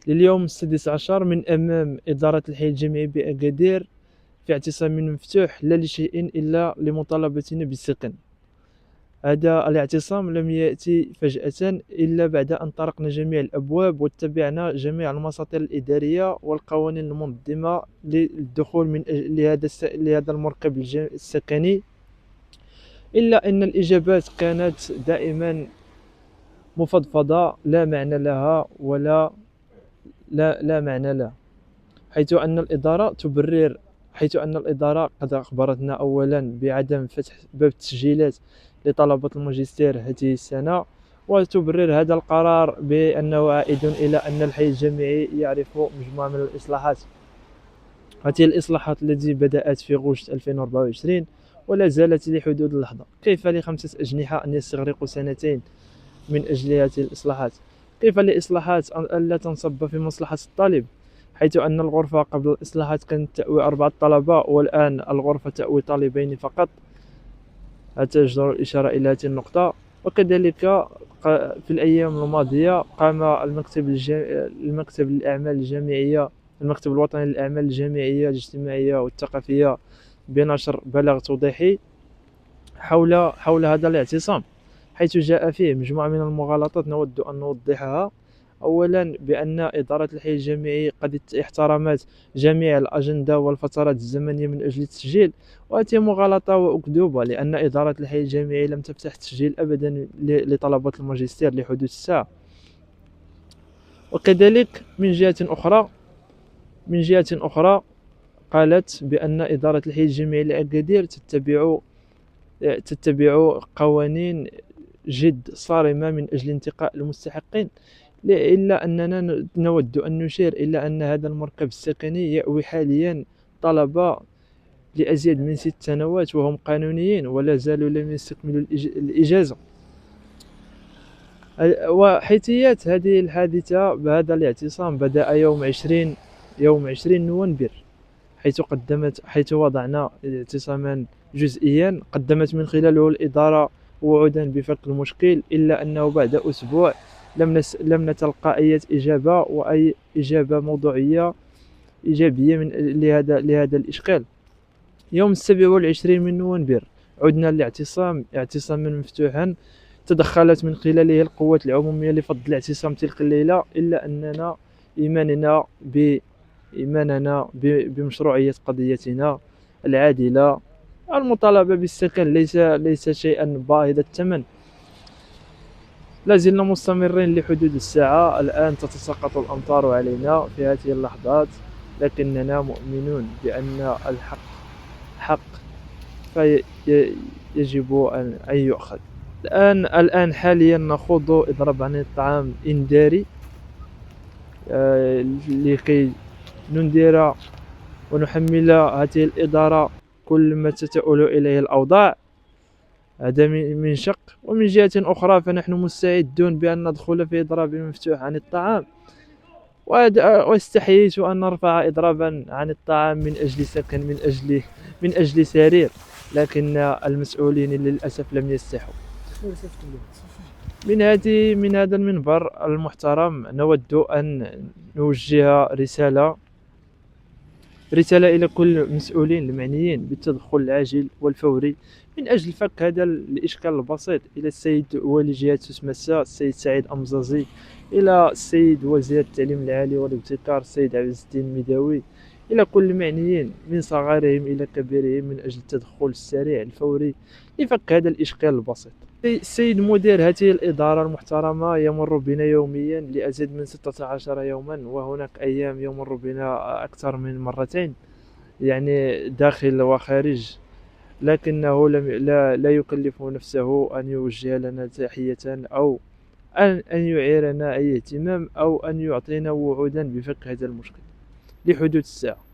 لليوم السادس عشر من أمام إدارة الحي الجامعي بأكادير في اعتصام مفتوح لا لشيء إلا لمطالبتنا بالسكن. هذا الاعتصام لم يأتي فجأة إلا بعد أن طرقنا جميع الأبواب واتبعنا جميع المساطر الإدارية والقوانين المنظمة للدخول لهذا المركب السكني، إلا أن الإجابات كانت دائما مفضفضة لا معنى لها ولا لا معنى لها، حيث أن الإدارة قد أخبرتنا أولا بعدم فتح باب التسجيلات لطلبة الماجستير هذه السنة، وتبرر هذا القرار بأنه عائد إلى أن الحي الجامعي يعرف مجموعة من الإصلاحات. هذه الإصلاحات التي بدأت في غشت 2024 ولا زالت لحدود اللحظة. كيف لخمسة أجنحة أن يستغرقوا سنتين من أجل هذه الإصلاحات؟ كيف لإصلاحات ألا تنصب في مصلحة الطالب، حيث أن الغرفة قبل الإصلاحات كانت تأوي 4 طلبة والآن الغرفة تأوي طالبين فقط؟ تجدر الإشارة إلى هذه النقطة. وكذلك في الأيام الماضية قام المكتب الأعمال الجامعية، المكتب الوطني للأعمال الجامعية الاجتماعية والثقافية بنشر بلاغ توضيحي حول هذا الاعتصام، حيث جاء فيه مجموعة من المغالطات نود أن نوضحها. أولا بأن إدارة الحي الجامعي قد احترمت جميع الأجندة والفترات الزمنية من أجل التسجيل، وهذه مغالطة وأكذوبة، لأن إدارة الحي الجامعي لم تفتح التسجيل أبدا لطلبة الماجستير لحدود الساعة. وكذلك من جهة أخرى قالت بأن إدارة الحي الجامعي لأكادير تتبع قوانين جد صارمة من أجل انتقاء المستحقين، إلا أننا نود أن نشير إلى أن هذا المركب السكني يأوي حاليا طلبة لأزيد من 6 سنوات وهم قانونيين ولا زالوا لم يستكملوا الإجازة. وحيثيات هذه الحادثة بهذا الاعتصام بدأ يوم 20 نوفمبر، حيث وضعنا اعتصاما جزئيا قدمت من خلاله الإدارة وعودا بفك المشكل، إلا أنه بعد أسبوع لم نتلقى أي إجابة وأي إجابة موضوعية إيجابية لهذا الإشكال. يوم 27 من نوفمبر عدنا للاعتصام اعتصاما مفتوحا تدخلت من خلاله القوات العمومية لفض الاعتصام تلك الليلة، إلا أننا إيماننا بمشروعية قضيتنا العادلة. المطالبة بالسكن ليس شيئا باهظ الثمن. لازلنا مستمرين لحدود الساعة. الآن تتساقط الأمطار علينا في هذه اللحظات، لكننا مؤمنون بأن الحق حق فيجب أن يؤخذ. الآن حاليا نخوض إضراب عن الطعام إنذاري لكي ننذر ونحمل هذه الإدارة كل ما تتؤول إليه الأوضاع. هذا من شق. ومن جهة أخرى فنحن مستعدون بأن ندخل في إضراب مفتوح عن الطعام، واستحييت أن نرفع إضرابا عن الطعام من أجل سكن، من أجل سرير، لكن المسؤولين للأسف لم يستحوا. من هذا المنبر المحترم نود أن نوجه رسالة إلى كل المسؤولين المعنيين بالتدخل العاجل والفوري من أجل فك هذا الإشكال البسيط، إلى السيد والي جهة سوسماسة السيد سعيد أمزازي، إلى السيد وزير التعليم العالي والابتكار السيد عبد الدين المداوي، إلى كل المعنيين من صغارهم إلى كبيرهم من أجل التدخل السريع الفوري لفك هذا الإشكال البسيط. السيد مدير هذه الإدارة المحترمة يمر بنا يوميا لأزيد من 16 يوما، وهناك أيام يمر بنا أكثر من مرتين، يعني داخل وخارج، لكنه لا يكلف نفسه أن يوجه لنا تحية أو أن يعيرنا أي اهتمام أو أن يعطينا وعودا بفك هذا المشكل لحدود الساعة.